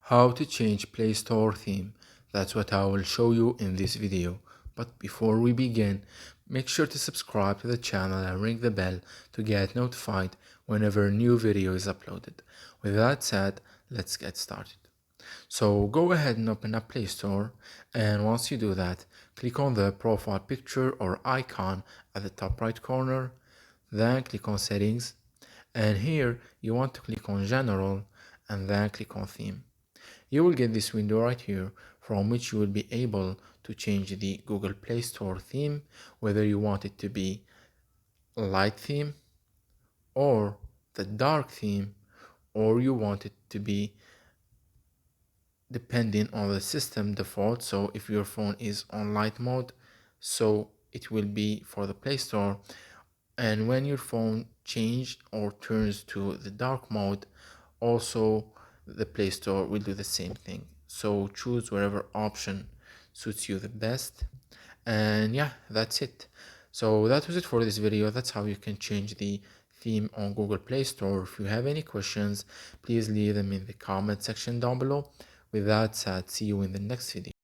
How to change Play Store theme. That's what I will show you in this video. But before we begin, make sure to subscribe to the channel and ring the bell to get notified whenever a new video is uploaded. With that said, let's get started. So go ahead and open up Play Store, and once you do that, click on the profile picture or icon at the top right corner, then click on Settings, and here you want to click on General and then click on Theme. You will get this window right here from which you will be able to change the Google Play Store theme, whether you want it to be a light theme or the dark theme, or you want it to be depending on the system default. So if your phone is on light mode, so it will be for the Play Store, and when your phone changes or turns to the dark mode, also the Play Store will do the same thing. So choose whatever option suits you the best, and yeah, that's it. So that was it for this video. That's how you can change the theme on Google Play Store. If you have any questions, please leave them in the comment section down below. With that said, see you in the next video.